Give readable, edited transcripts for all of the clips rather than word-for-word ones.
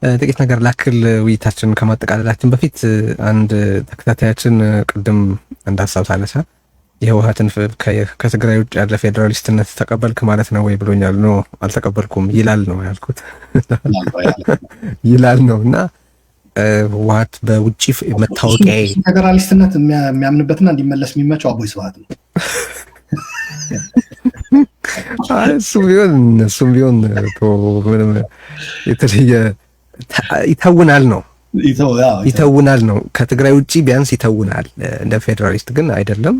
ጥቂት ነገር ላክል ውይይታችን ከማጠቃለላችን በፊት አንድ ተከታታያችን ቅድም አንድ ሀሳብ ሳነሳ የህወሓትን ከትግራይ ውጭ ያለ ፌዴራሊስትነት ተቀበልክ ማለት ነው ወይ ብሎኛል። ኖ አልተቀበልኩም ይላል ነው ያልኩት። ይላል ነው እና ህወሓት በውጭ መታወቂያ ፌዴራሊስትነት የሚያምንበትና እንዲመለስ የሚመቸው አቦይ ስብሃት ነው። እሱም ቢሆን ምንም የተለየ ይተውናል ነው ከትግራይ ውጪ ቢያንስ ይተውናል። እንደ ፌዴራሊስት ግን አይደለም።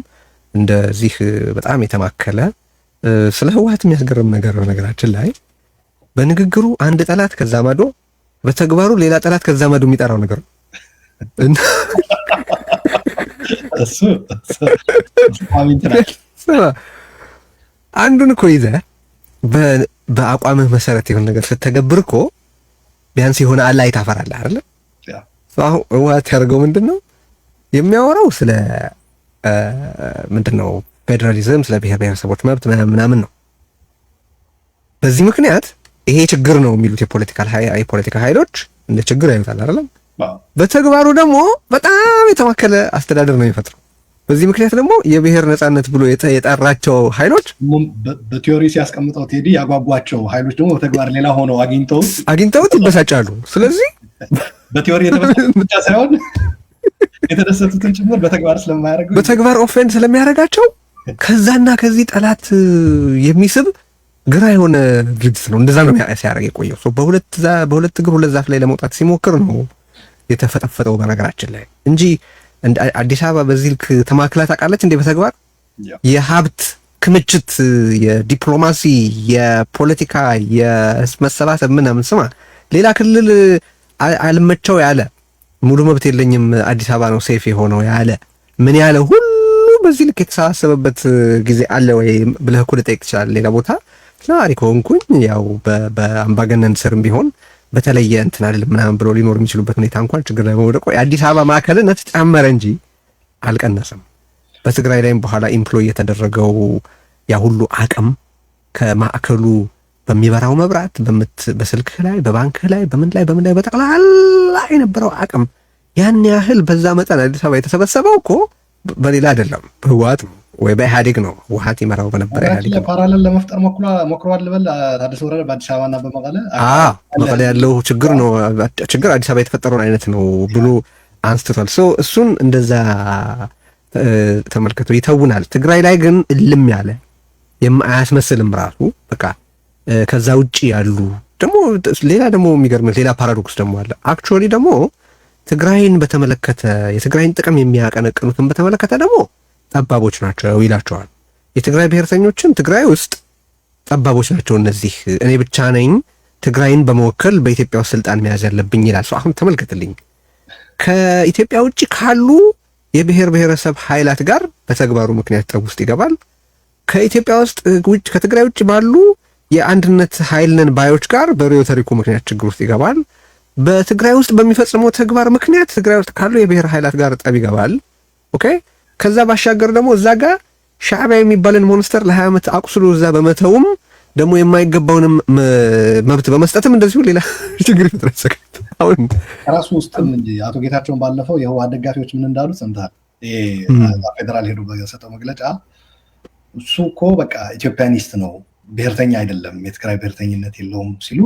እንደዚህ በጣም የተማከለ ስለ ህወሓት የሚያስገርም ነገራችን ላይ በንግግሩ አንድ ጠላት ከዛ ማዶ፣ በተግባሩ ሌላ ጠላት ከዛ ማዶ የሚጠራው ነገር ነው። አንዱን እኮ ይዘህ በአቋምህ መሰረት የሆነ ነገር ስትተገብር እኮ ቢያንስ የሆነ አላይ ታፈራለህ አይደል? አሁን ህወሓት ያደርገው ምንድነው የሚያወራው? ስለ ምንድነው ፌዴራሊዝም፣ ስለ ብሔር ብሔረሰቦች መብት ምናምን ነው። በዚህ ምክንያት ይሄ ችግር ነው የሚሉት የፖለቲካ ኃይሎች እንደ ችግር ያዩታል አይደለም? በተግባሩ ደግሞ በጣም የተማከለ አስተዳደር ነው የሚፈጥረው። በዚህ ምክንያት ደግሞ የብሔር ነጻነት ብሎ የጠራቸው ኃይሎች በቲዮሪ ሲያስቀምጠው ቴዲ ያጓጓቸው ኃይሎች ደግሞ በተግባር ሌላ ሆነው አግኝተውት ይበሳጫሉ። ስለዚህ በቲዮሪ የተበሳጩት ብቻ ሳይሆን የተደሰቱትን ጭምር በተግባር ኦፌንድ ስለሚያደርጋቸው ከዛና ከዚህ ጠላት የሚስብ ግራ የሆነ ድርጅት ነው። እንደዛ ነው ሲያደርግ የቆየው። በሁለት እግር ሁለት ዛፍ ላይ ለመውጣት ሲሞክር ነው የተፈጠፈጠው በነገራችን ላይ እንጂ አዲስ አበባ በዚህ ልክ ተማክላ ታውቃለች እንዴ? በተግባር የሀብት ክምችት፣ የዲፕሎማሲ፣ የፖለቲካ፣ የመሰባሰብ ምናምን ስማ፣ ሌላ ክልል አልመቸው ያለ ሙሉ መብት የለኝም አዲስ አበባ ነው ሴፍ የሆነው ያለ ምን ያለ ሁሉ በዚህ ልክ የተሰባሰበበት ጊዜ አለ ወይ ብለህ እኮ ልጠይቅ ትችላለህ። ሌላ ቦታ ዛሬ ከሆንኩኝ ያው በአምባገነን ስርም ቢሆን በተለየ እንትን አይደለም ምናምን ብሎ ሊኖር የሚችሉበት ሁኔታ እንኳን ችግር ላይ መውደቆ የአዲስ አበባ ማዕከልነት ጨመረ እንጂ አልቀነሰም። በትግራይ ላይም በኋላ ኢምፕሎይ የተደረገው ያ ሁሉ አቅም ከማዕከሉ በሚበራው መብራት፣ በስልክህ ላይ፣ በባንክህ ላይ፣ በምን ላይ በጠቅላላ የነበረው አቅም ያን ያህል በዛ መጠን አዲስ አበባ የተሰበሰበው እኮ በሌላ አይደለም፣ በህወሓት ነው ወይ በኢህአዴግ ነው። ህወሓት ይመራው በነበረ ኢህአዴግ ነው። ፓራሌል ለመፍጠር ሞክሯል ልበል። ታደሰ ወረደ በአዲስ አበባና በመቀለ መቀለ ያለው ችግር ነው ችግር አዲስ አበባ የተፈጠረውን አይነት ነው ብሎ አንስቷል። እሱን እንደዛ ተመልክቶ ይተውናል። ትግራይ ላይ ግን እልም ያለ የማያስመስልም ራሱ በቃ ከዛ ውጪ ያሉ ደግሞ ሌላ ደግሞ የሚገርም ሌላ ፓራዶክስ ደግሞ አለ። አክቹዋሊ ደግሞ ትግራይን በተመለከተ የትግራይን ጥቅም የሚያቀነቅኑትን በተመለከተ ደግሞ ጠባቦች ናቸው ይላቸዋል። የትግራይ ብሔርተኞችን ትግራይ ውስጥ ጠባቦች ናቸው እነዚህ፣ እኔ ብቻ ነኝ ትግራይን በመወከል በኢትዮጵያ ውስጥ ስልጣን መያዝ ያለብኝ ይላል። አሁን ተመልከትልኝ፣ ከኢትዮጵያ ውጭ ካሉ የብሔር ብሔረሰብ ኃይላት ጋር በተግባሩ ምክንያት ጠብ ውስጥ ይገባል። ከኢትዮጵያ ውስጥ ከትግራይ ውጭ ባሉ የአንድነት ኃይል ነን ባዮች ጋር በሪዮተሪኩ ምክንያት ችግር ውስጥ ይገባል። በትግራይ ውስጥ በሚፈጽመው ተግባር ምክንያት ትግራይ ውስጥ ካሉ የብሔር ኃይላት ጋር ጠብ ይገባል። ኦኬ። ከዛ ባሻገር ደግሞ እዛ ጋር ሻዕቢያ የሚባልን ሞንስተር ለ20 ዓመት አቁስሎ እዛ በመተውም ደግሞ የማይገባውንም መብት በመስጠትም እንደዚሁ ሌላ ችግር ይፈጥራል። አሁን ራሱ ውስጥም እንጂ አቶ ጌታቸውን ባለፈው የህወሓት ደጋፊዎች ምን እንዳሉ ሰምተሃል? ፌዴራል ሄዶ በሰጠው መግለጫ እሱ እኮ በቃ ኢትዮጵያኒስት ነው፣ ብሔርተኛ አይደለም፣ የትግራይ ብሔርተኝነት የለውም ሲሉ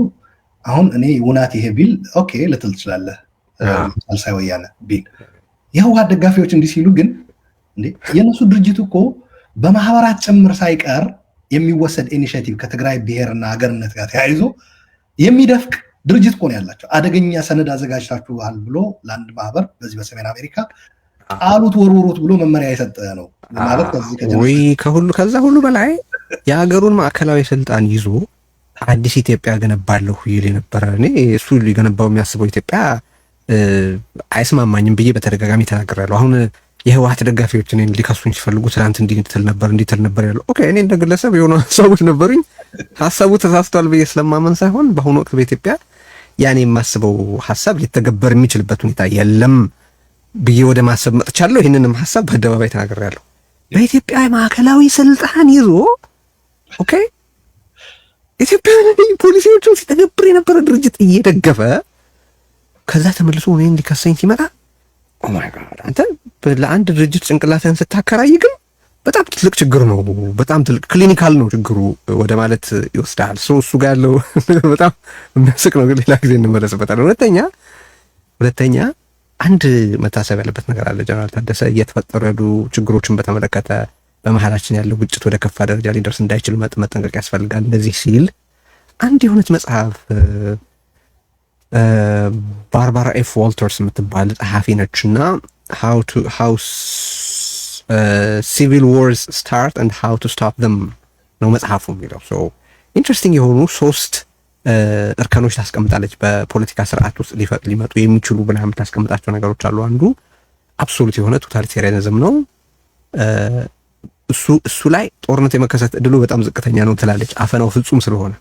አሁን እኔ ውናት ይሄ ቢል ኦኬ ልትል ትችላለህ። ሳልሳይ ወያነ ቢል የህወሓት ደጋፊዎች እንዲህ ሲሉ ግን እንዴ የነሱ ድርጅት እኮ በማህበራት ጭምር ሳይቀር የሚወሰድ ኢኒሼቲቭ ከትግራይ ብሔርና ሀገርነት ጋር ተያይዞ የሚደፍቅ ድርጅት እኮ ነው ያላቸው። አደገኛ ሰነድ አዘጋጅታችኋል ብሎ ለአንድ ማህበር በዚህ በሰሜን አሜሪካ ጣሉት፣ ወርውሩት ብሎ መመሪያ የሰጠ ነው ማለት ከዛ ሁሉ በላይ የሀገሩን ማዕከላዊ ስልጣን ይዞ አዲስ ኢትዮጵያ ገነባለሁ ይል የነበረ እኔ እሱ ሊገነባው የሚያስበው ኢትዮጵያ አይስማማኝም ብዬ በተደጋጋሚ ተናግሬያለሁ። አሁን የህወሓት ደጋፊዎች እኔን ሊከሱኝ ሲፈልጉ ትናንት እንዲትል ነበር ያለው። ኦኬ እኔ እንደ ግለሰብ የሆኑ ሀሳቦች ነበሩኝ። ሀሳቡ ተሳስቷል ብዬ ስለማመን ሳይሆን በአሁኑ ወቅት በኢትዮጵያ ያኔ የማስበው ሀሳብ ሊተገበር የሚችልበት ሁኔታ የለም ብዬ ወደ ማሰብ መጥቻለሁ። ይህንንም ሀሳብ በአደባባይ ተናግሬያለሁ። በኢትዮጵያ ማዕከላዊ ስልጣን ይዞ ኦኬ ኢትዮጵያ ፖሊሲዎችን ሲተገብር የነበረ ድርጅት እየደገፈ ከዛ ተመልሶ እኔ እንዲከሰኝ ሲመጣ ኦ ማይ ጋድ አንተ ለአንድ ድርጅት ጭንቅላትህን ስታከራይ ግን በጣም ትልቅ ችግር ነው፣ በጣም ትልቅ ክሊኒካል ነው ችግሩ ወደ ማለት ይወስዳል። እሱ ጋር ያለው በጣም የሚያስቅ ነው። ሌላ ጊዜ እንመለስበታለን። ሁለተኛ አንድ መታሰብ ያለበት ነገር አለ። ጀነራል ታደሰ እየተፈጠሩ ያሉ ችግሮችን በተመለከተ በመሀላችን ያለው ግጭት ወደ ከፋ ደረጃ ሊደርስ እንዳይችል መጠንቀቅ ያስፈልጋል። እንደዚህ ሲል አንድ የሆነች መጽሐፍ ባርባራ ኤፍ ዋልተርስ የምትባል ጸሐፊ ነች እና ሃው ሲቪል ዋርስ ስታርት ኤንድ ሃው ቱ ስቶፕ ዘም ነው መጽሐፉ የሚለው። ሶ ኢንትረስቲንግ የሆኑ 3 እርከኖች ታስቀምጣለች በፖለቲካ ስርዓት ውስጥ ሊመጡ የሚችሉ ብላ የምታስቀምጣቸው ነገሮች አሉ። አንዱ አብሶሉት የሆነ ቶታሊቴሪያኒዝም ነው። እሱ ላይ ጦርነት የመከሰት እድሉ በጣም ዝቅተኛ ነው ትላለች፣ አፈናው ፍጹም ስለሆነ።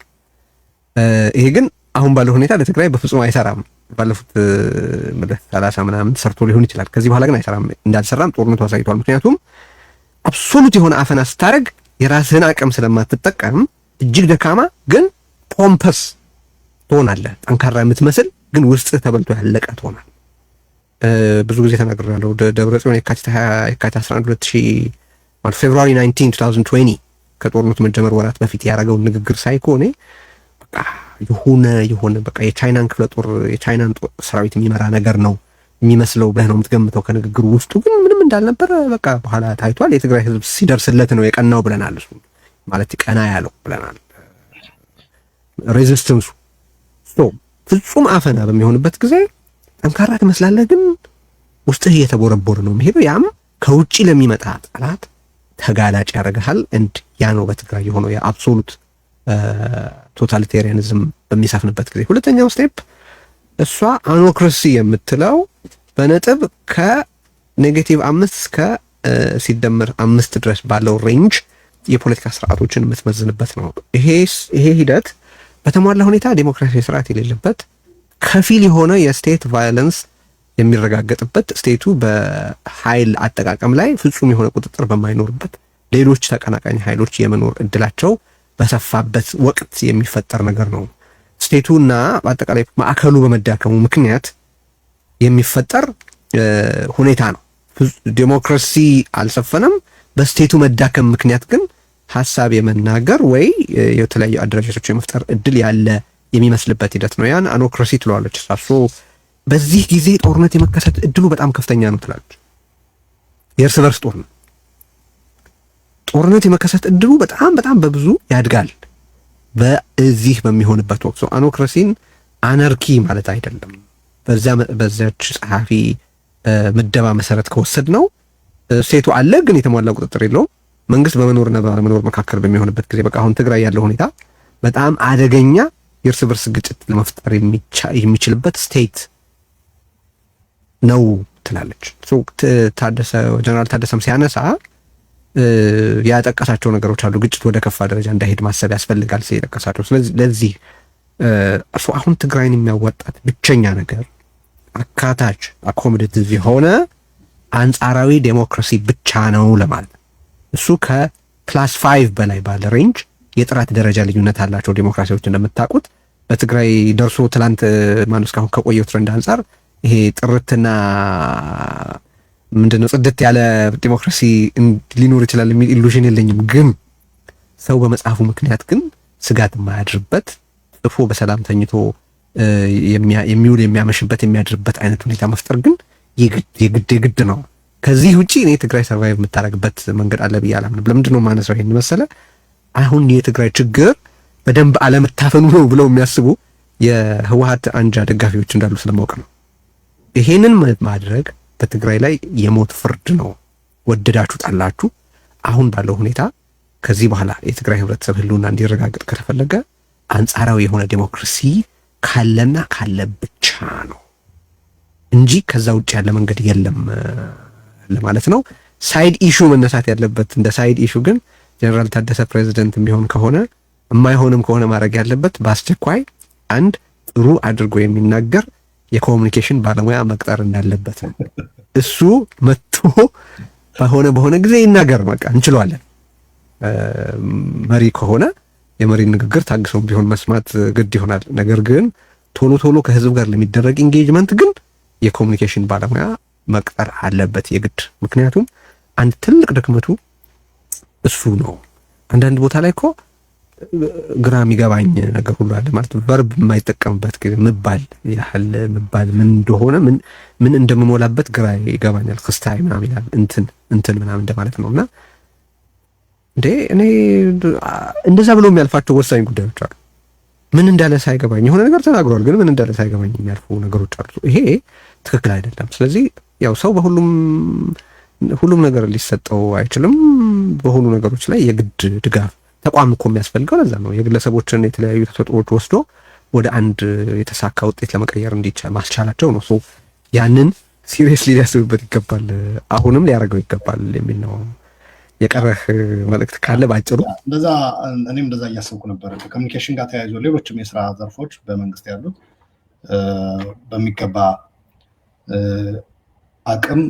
ይሄ ግን አሁን ባለው ሁኔታ ለትግራይ በፍጹም አይሰራም። ባለፉት 30 ምናምን ሰርቶ ሊሆን ይችላል። ከዚህ በኋላ ግን አይሰራም፣ እንዳልሰራም ጦርነቱ አሳይቷል። ምክንያቱም አብሶሉት የሆነ አፈና ስታደርግ የራስህን አቅም ስለማትጠቀም እጅግ ደካማ ግን ፖምፐስ ትሆናለህ። ጠንካራ የምትመስል ግን ውስጥህ ተበልቶ ያለቀ ትሆናል። ብዙ ጊዜ ተናግሬያለሁ። ደብረጽዮን የካቲት 11 ፌብሩዋሪ 19 2020 ከጦርነቱ መጀመር ወራት በፊት ያደረገውን ንግግር ሳይኮኔ በቃ የሆነ በቃ የቻይናን ክፍለ ጦር የቻይናን ሰራዊት የሚመራ ነገር ነው የሚመስለው ብለህ ነው የምትገምተው ከንግግሩ። ውስጡ ግን ምንም እንዳልነበረ በቃ በኋላ ታይቷል። የትግራይ ህዝብ ሲደርስለት ነው የቀናው ብለናል። እሱ ማለት ቀና ያለው ብለናል። ሬዚስተንሱ ፍጹም አፈና በሚሆንበት ጊዜ ጠንካራ ትመስላለህ፣ ግን ውስጥህ እየተቦረቦረ ነው የሚሄደው። ያም ከውጪ ለሚመጣ ጠላት ተጋላጭ ያደርግሃል። እንድ ያ ነው በትግራይ የሆነው የአብሶሉት ቶታሊቴሪያኒዝም በሚሰፍንበት ጊዜ። ሁለተኛው ስቴፕ እሷ አኖክራሲ የምትለው በነጥብ ከኔጌቲቭ5 እስከ ሲደመር 5 ድረስ ባለው ሬንጅ የፖለቲካ ስርዓቶችን የምትመዝንበት ነው። ይሄ ሂደት በተሟላ ሁኔታ ዴሞክራሲያዊ ስርዓት የሌለበት ከፊል የሆነ የስቴት ቫዮለንስ የሚረጋገጥበት ስቴቱ በኃይል አጠቃቀም ላይ ፍጹም የሆነ ቁጥጥር በማይኖርበት ሌሎች ተቀናቃኝ ኃይሎች የመኖር እድላቸው በሰፋበት ወቅት የሚፈጠር ነገር ነው። ስቴቱና በአጠቃላይ ማዕከሉ በመዳከሙ ምክንያት የሚፈጠር ሁኔታ ነው። ዴሞክራሲ አልሰፈነም። በስቴቱ መዳከም ምክንያት ግን ሀሳብ የመናገር ወይ የተለያዩ አደረጃጀቶች የመፍጠር እድል ያለ የሚመስልበት ሂደት ነው። ያን አኖክራሲ ትለዋለች ሳሶ። በዚህ ጊዜ ጦርነት የመከሰት እድሉ በጣም ከፍተኛ ነው ትላለች። የእርስ በርስ ጦርነት የመከሰት እድሉ በጣም በብዙ ያድጋል በዚህ በሚሆንበት ወቅት። አኖክራሲን አነርኪ ማለት አይደለም። በዛች ጸሐፊ ምደባ መሰረት ከወሰድ ነው ስቴቱ አለ፣ ግን የተሟላ ቁጥጥር የለውም። መንግስት በመኖርና ባለመኖር መካከል በሚሆንበት ጊዜ በቃ አሁን ትግራይ ያለው ሁኔታ በጣም አደገኛ የእርስ በርስ ግጭት ለመፍጠር የሚችልበት ስቴት ነው ትላለች። ጀነራል ታደሰም ሲያነሳ ያጠቀሳቸው ነገሮች አሉ። ግጭት ወደ ከፋ ደረጃ እንዳይሄድ ማሰብ ያስፈልጋል ሲል የጠቀሳቸው። ስለዚህ ለዚህ አሁን ትግራይን የሚያዋጣት ብቸኛ ነገር አካታች አኮሞዴቲቭ የሆነ አንጻራዊ ዴሞክራሲ ብቻ ነው ለማለት። እሱ ከ+5 በላይ ባለ ሬንጅ የጥራት ደረጃ ልዩነት አላቸው ዴሞክራሲዎች እንደምታውቁት። በትግራይ ደርሶ ትላንት ማነው እስካሁን ከቆየው ትረንድ አንጻር ይሄ ጥርትና ምንድነው ጽድት ያለ ዲሞክራሲ ሊኖር ይችላል የሚል ኢሉዥን የለኝም። ግን ሰው በመጽሐፉ ምክንያት ግን ስጋት የማያድርበት ጽፎ በሰላም ተኝቶ የሚውል የሚያመሽበት የሚያድርበት አይነት ሁኔታ መፍጠር ግን የግድ ነው። ከዚህ ውጪ እኔ ትግራይ ሰርቫይቭ የምታደርግበት መንገድ አለ ብዬ አላምንም። ለምንድን ነው ማነሳው ይሄን መሰለ? አሁን የትግራይ ችግር በደንብ አለመታፈኑ ነው ብለው የሚያስቡ የህወሓት አንጃ ደጋፊዎች እንዳሉ ስለማውቅ ነው። ይሄንን ማድረግ በትግራይ ላይ የሞት ፍርድ ነው። ወደዳችሁ ጠላችሁ፣ አሁን ባለው ሁኔታ ከዚህ በኋላ የትግራይ ህብረተሰብ ህልውና እንዲረጋገጥ ከተፈለገ አንጻራዊ የሆነ ዴሞክራሲ ካለና ካለ ብቻ ነው እንጂ ከዛ ውጭ ያለ መንገድ የለም ለማለት ነው። ሳይድ ኢሹ መነሳት ያለበት እንደ ሳይድ ኢሹ ግን ጀነራል ታደሰ ፕሬዚደንት የሚሆን ከሆነ የማይሆንም ከሆነ ማድረግ ያለበት በአስቸኳይ አንድ ጥሩ አድርጎ የሚናገር የኮሙኒኬሽን ባለሙያ መቅጠር እንዳለበት ነው። እሱ መጥቶ በሆነ ጊዜ ይናገር፣ በቃ እንችለዋለን። መሪ ከሆነ የመሪ ንግግር ታግሰው ቢሆን መስማት ግድ ይሆናል። ነገር ግን ቶሎ ከህዝብ ጋር ለሚደረግ ኢንጌጅመንት ግን የኮሚኒኬሽን ባለሙያ መቅጠር አለበት የግድ። ምክንያቱም አንድ ትልቅ ድክመቱ እሱ ነው። አንዳንድ ቦታ ላይ እኮ ግራ የሚገባኝ ነገር ሁሉ አለ ማለት ቨርብ የማይጠቀምበት ምባል ያህል ምባል ምን እንደሆነ ምን እንደምሞላበት ግራ ይገባኛል። ክስታይ ምናምን ይላል እንትን ምናምን እንደማለት ነውና እንዴ እኔ እንደዛ ብሎ የሚያልፋቸው ወሳኝ ጉዳዮች አሉ። ምን እንዳለ ሳይገባኝ የሆነ ነገር ተናግሯል፣ ግን ምን እንዳለ ሳይገባኝ የሚያልፉ ነገሮች አሉ። ይሄ ትክክል አይደለም። ስለዚህ ያው ሰው ሁሉም ነገር ሊሰጠው አይችልም። በሆኑ ነገሮች ላይ የግድ ድጋፍ ተቋም እኮ የሚያስፈልገው ለዛ ነው። የግለሰቦችን የተለያዩ ተሰጥኦዎች ወስዶ ወደ አንድ የተሳካ ውጤት ለመቀየር እንዲቻል ማስቻላቸው ነው። ሶ ያንን ሲሪየስሊ ሊያስብበት ይገባል፣ አሁንም ሊያደርገው ይገባል የሚል ነው። የቀረህ መልእክት ካለ ባጭሩ? እኔም እንደዛ እያሰብኩ ነበር። ከኮሚኒኬሽን ጋር ተያይዞ ሌሎችም የስራ ዘርፎች በመንግስት ያሉት በሚገባ አቅም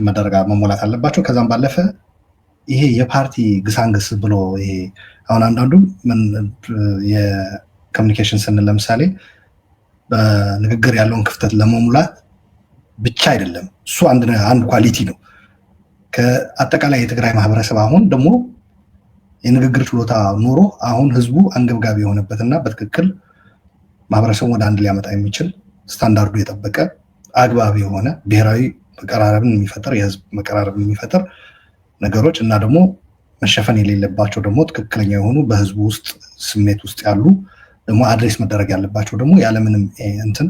መደረጋ መሞላት አለባቸው። ከዛም ባለፈ ይሄ የፓርቲ ግሳንግስ ብሎ ይሄ አሁን አንዳንዱ የኮሚኒኬሽን ስንል ለምሳሌ በንግግር ያለውን ክፍተት ለመሙላት ብቻ አይደለም፣ እሱ አንድ ኳሊቲ ነው። ከአጠቃላይ የትግራይ ማህበረሰብ አሁን ደግሞ የንግግር ችሎታ ኖሮ አሁን ህዝቡ አንገብጋቢ የሆነበትና በትክክል ማህበረሰቡ ወደ አንድ ሊያመጣ የሚችል ስታንዳርዱ የጠበቀ አግባብ የሆነ ብሔራዊ መቀራረብን የሚፈጥር የህዝብ መቀራረብን የሚፈጥር ነገሮች እና ደግሞ መሸፈን የሌለባቸው ደግሞ ትክክለኛ የሆኑ በህዝቡ ውስጥ ስሜት ውስጥ ያሉ ደግሞ አድሬስ መደረግ ያለባቸው ደግሞ ያለምንም እንትን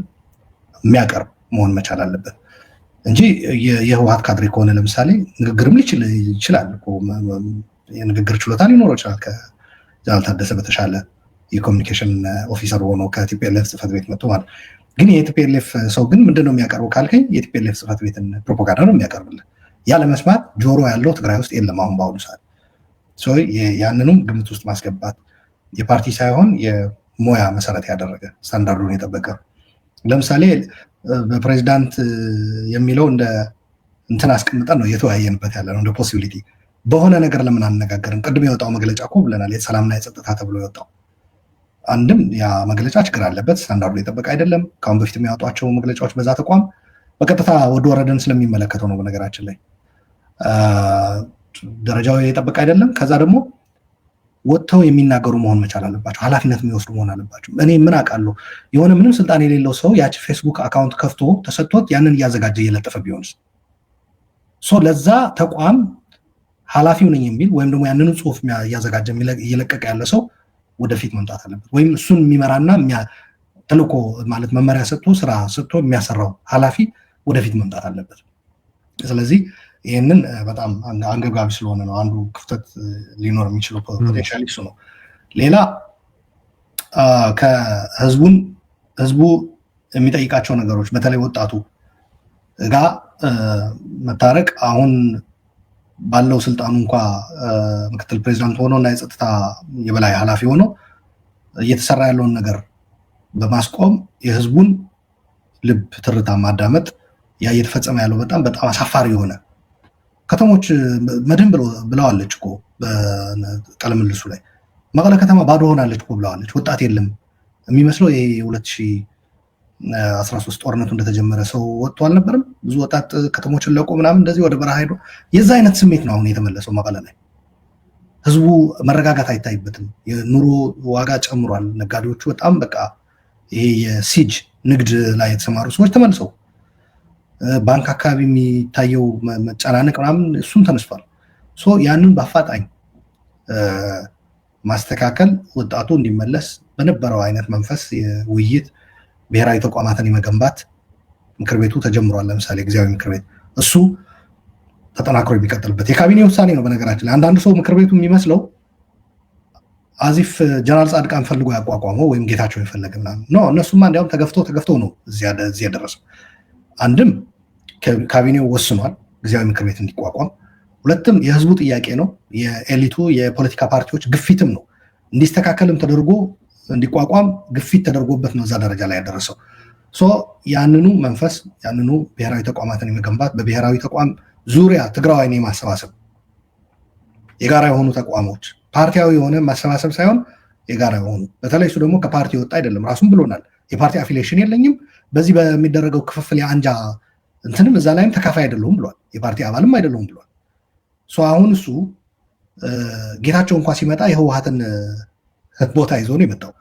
የሚያቀርብ መሆን መቻል አለበት እንጂ የህወሓት ካድሬ ከሆነ ለምሳሌ ንግግርም ይችላል እኮ የንግግር ችሎታ ሊኖረው ይችላል። ከጀነራል ታደሰ በተሻለ የኮሚኒኬሽን ኦፊሰር ሆኖ ከቲፒኤልኤፍ ጽህፈት ቤት መጥቶ ማለት ግን የቲፒኤልኤፍ ሰው ግን ምንድን ነው የሚያቀርበው ካልከኝ የቲፒኤልኤፍ ጽህፈት ቤትን ፕሮፓጋንዳ ነው የሚያቀርብልን። ያለ መስማት ጆሮ ያለው ትግራይ ውስጥ የለም አሁን በአሁኑ ሰዓት። ያንንም ግምት ውስጥ ማስገባት የፓርቲ ሳይሆን የሙያ መሰረት ያደረገ ስታንዳርዱን የጠበቀ ለምሳሌ በፕሬዚዳንት የሚለው እንደ እንትን አስቀምጠን ነው እየተወያየንበት ያለ ነው እንደ ፖሲቢሊቲ። በሆነ ነገር ለምን አነጋገርን? ቅድም የወጣው መግለጫ እኮ ብለናል፣ የሰላምና የጸጥታ ተብሎ የወጣው አንድም ያ መግለጫ ችግር አለበት፣ ስታንዳርዱ የጠበቀ አይደለም። ከአሁን በፊት የሚያወጧቸው መግለጫዎች በዛ ተቋም በቀጥታ ወደ ወረደን ስለሚመለከተው ነው። በነገራችን ላይ ደረጃው የጠበቀ አይደለም። ከዛ ደግሞ ወጥተው የሚናገሩ መሆን መቻል አለባቸው፣ ኃላፊነት የሚወስዱ መሆን አለባቸው። እኔ ምን አውቃለሁ የሆነ ምንም ስልጣን የሌለው ሰው ያቺ ፌስቡክ አካውንት ከፍቶ ተሰጥቶት ያንን እያዘጋጀ እየለጠፈ ቢሆንስ? ለዛ ተቋም ኃላፊው ነኝ የሚል ወይም ደግሞ ያንን ጽሁፍ እያዘጋጀ እየለቀቀ ያለ ሰው ወደፊት መምጣት አለበት። ወይም እሱን የሚመራና ተልእኮ ማለት መመሪያ ሰጥቶ ስራ ሰጥቶ የሚያሰራው ኃላፊ ወደፊት መምጣት አለበት። ስለዚህ ይህንን በጣም አንገብጋቢ ስለሆነ ነው አንዱ ክፍተት ሊኖር የሚችለው ፖቴንሻሊ እሱ ነው። ሌላ ህዝቡ የሚጠይቃቸው ነገሮች በተለይ ወጣቱ ጋር መታረቅ አሁን ባለው ስልጣኑ እንኳ ምክትል ፕሬዚዳንት ሆኖ እና የጸጥታ የበላይ ኃላፊ ሆኖ እየተሰራ ያለውን ነገር በማስቆም የህዝቡን ልብ ትርታ ማዳመጥ ያ እየተፈጸመ ያለው በጣም አሳፋሪ የሆነ ከተሞች መድን ብለዋለች እኮ በቃለ ምልልሱ ላይ መቀለ ከተማ ባዶ ሆናለች እኮ ብለዋለች። ወጣት የለም የሚመስለው ይሄ 2013 ጦርነቱ እንደተጀመረ ሰው ወጥቶ አልነበረም? ብዙ ወጣት ከተሞችን ለቆ ምናምን እንደዚህ ወደ በረሃ ሄዶ የዛ አይነት ስሜት ነው አሁን የተመለሰው መቀለ ላይ። ህዝቡ መረጋጋት አይታይበትም። የኑሮ ዋጋ ጨምሯል። ነጋዴዎቹ በጣም በቃ ይሄ የሲጅ ንግድ ላይ የተሰማሩ ሰዎች ተመልሰው ባንክ አካባቢ የሚታየው መጨናነቅ ምናምን እሱም ተነስቷል። ያንን በአፋጣኝ ማስተካከል፣ ወጣቱ እንዲመለስ በነበረው አይነት መንፈስ የውይይት ብሔራዊ ተቋማትን የመገንባት ምክር ቤቱ ተጀምሯል። ለምሳሌ ጊዜያዊ ምክር ቤት እሱ ተጠናክሮ የሚቀጥልበት የካቢኔ ውሳኔ ነው። በነገራችን ላይ አንዳንድ ሰው ምክር ቤቱ የሚመስለው አዚፍ ጀነራል ጻድቃን ፈልጎ ያቋቋመው ወይም ጌታቸው የፈለገ ምናምን ነው። እነሱማ እንዲያውም ተገፍተው ነው እዚህ ያደረሰው። አንድም ካቢኔው ወስኗል ጊዜያዊ ምክር ቤት እንዲቋቋም፣ ሁለትም የህዝቡ ጥያቄ ነው፣ የኤሊቱ የፖለቲካ ፓርቲዎች ግፊትም ነው። እንዲስተካከልም ተደርጎ እንዲቋቋም ግፊት ተደርጎበት ነው እዛ ደረጃ ላይ ያደረሰው። ያንኑ መንፈስ ያንኑ ብሔራዊ ተቋማትን የመገንባት በብሔራዊ ተቋም ዙሪያ ትግራዋይን የማሰባሰብ የጋራ የሆኑ ተቋሞች ፓርቲያዊ የሆነ ማሰባሰብ ሳይሆን የጋራ የሆኑ በተለይ እሱ ደግሞ ከፓርቲ የወጣ አይደለም፣ ራሱም ብሎናል። የፓርቲ አፊሊዬሽን የለኝም፣ በዚህ በሚደረገው ክፍፍል የአንጃ እንትንም እዛ ላይም ተካፋይ አይደለሁም ብሏል። የፓርቲ አባልም አይደለሁም ብሏል። አሁን እሱ ጌታቸው እንኳ ሲመጣ የህወሓትን ቦታ ይዞ ነው የመጣው።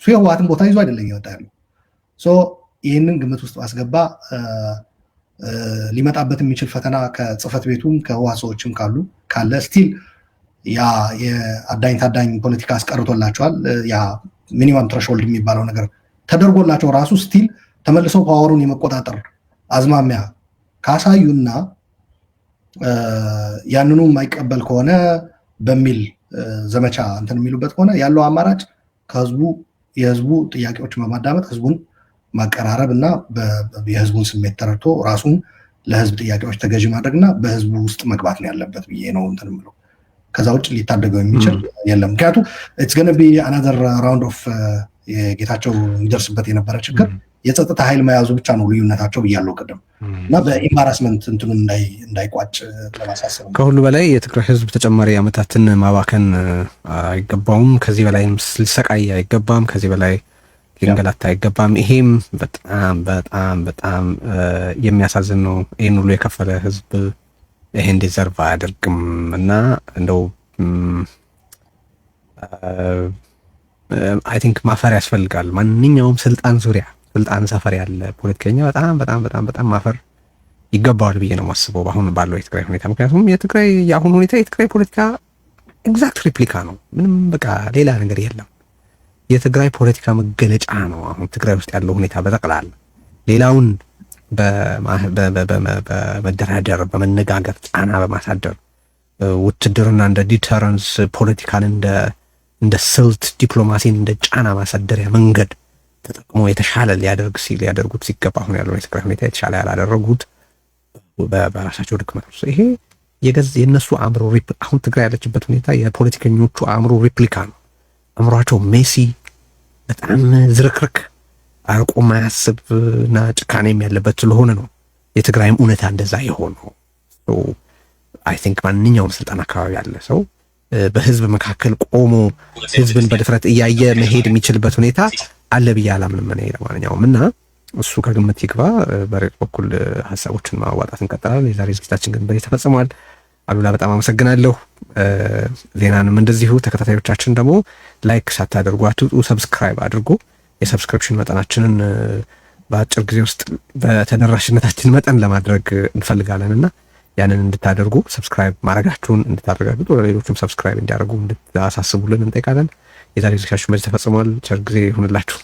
እሱ የህወሓትን ቦታ ይዞ አይደለም የመጣ ያለው። ይህንን ግምት ውስጥ ማስገባ ሊመጣበት የሚችል ፈተና ከጽህፈት ቤቱም ከህወሓት ሰዎችም ካለ ስቲል ያ የአዳኝ ታዳኝ ፖለቲካ አስቀርቶላቸዋል። ያ ሚኒመም ትረሾልድ የሚባለው ነገር ተደርጎላቸው ራሱ ስቲል ተመልሰው ፓወሩን የመቆጣጠር አዝማሚያ ካሳዩና ያንኑ የማይቀበል ከሆነ በሚል ዘመቻ እንትን የሚሉበት ከሆነ ያለው አማራጭ የህዝቡ ጥያቄዎች በማዳመጥ ህዝቡን ማቀራረብ እና የህዝቡን ስሜት ተረድቶ ራሱን ለህዝብ ጥያቄዎች ተገዥ ማድረግና በህዝቡ ውስጥ መግባት ነው ያለበት ብዬ ነው እንትን የምለው። ከዛ ውጭ ሊታደገው የሚችል የለም። ምክንያቱም ኢትስ ገነ ቢ አናዘር ራውንድ ኦፍ የጌታቸው ይደርስበት የነበረ ችግር የጸጥታ ኃይል መያዙ ብቻ ነው ልዩነታቸው ብያለው ቅድም እና በኢምባራስመንት እንትኑ እንዳይቋጭ ለማሳሰብ ነው። ከሁሉ በላይ የትግራይ ህዝብ ተጨማሪ ዓመታትን ማባከን አይገባውም። ከዚህ በላይ ሊሰቃይ አይገባም። ከዚህ በላይ ሊንገላታ አይገባም። ይሄም በጣም በጣም በጣም የሚያሳዝን ነው። ይህን ሁሉ የከፈለ ህዝብ ይሄን ዲዘርቭ አያደርግም እና እንደው አይ ቲንክ ማፈር ያስፈልጋል። ማንኛውም ስልጣን ሰፈር ያለ ፖለቲከኛ በጣም በጣም በጣም በጣም ማፈር ይገባዋል ብዬ ነው የማስበው በአሁን ባለው የትግራይ ሁኔታ። ምክንያቱም የአሁኑ ሁኔታ የትግራይ ፖለቲካ ኤግዛክት ሪፕሊካ ነው። ምንም በቃ ሌላ ነገር የለም። የትግራይ ፖለቲካ መገለጫ ነው አሁን ትግራይ ውስጥ ያለው ሁኔታ በጠቅላላ። ሌላውን በመደራደር በመነጋገር ጫና በማሳደር ውትድርና እንደ ዲተረንስ ፖለቲካን እንደ ስልት ዲፕሎማሲን እንደ ጫና ማሳደሪያ መንገድ ተጠቅሞ የተሻለ ሊያደርጉት ሲገባ አሁን ያለው የትግራይ ሁኔታ የተሻለ ያላደረጉት በራሳቸው ድክመት ነው። ይሄ የነሱ አእምሮ አሁን ትግራይ ያለችበት ሁኔታ የፖለቲከኞቹ አእምሮ ሪፕሊካ ነው። አእምሯቸው ሜሲ በጣም ዝርክርክ አርቆ ማያስብ እና ጭካኔም ያለበት ስለሆነ ነው የትግራይም እውነታ እንደዛ የሆነው። አይ ቲንክ ማንኛውም ስልጣን አካባቢ ያለ ሰው በህዝብ መካከል ቆሞ ህዝብን በድፍረት እያየ መሄድ የሚችልበት ሁኔታ አለ ብዬ አላምንም እኔ ለማንኛውም። እና እሱ ከግምት ይግባ። በሬት በኩል ሀሳቦችን ማዋጣት እንቀጥላለን። የዛሬ ዝግጅታችን ግን በዚህ ተፈጽሟል። አሉላ በጣም አመሰግናለሁ። ዜናንም እንደዚሁ ተከታታዮቻችን ደግሞ ላይክ ሳታደርጉ አትውጡ፣ ሰብስክራይብ አድርጉ። የሰብስክሪፕሽን መጠናችንን በአጭር ጊዜ ውስጥ በተደራሽነታችን መጠን ለማድረግ እንፈልጋለን እና ያንን እንድታደርጉ ሰብስክራይብ ማድረጋችሁን እንድታረጋግጡ ለሌሎችም ሰብስክራይብ እንዲያደርጉ እንድታሳስቡልን እንጠይቃለን። የዛሬ ዝግጅታችን በዚህ ተፈጽሟል። ቸር ጊዜ ይሁንላችሁ።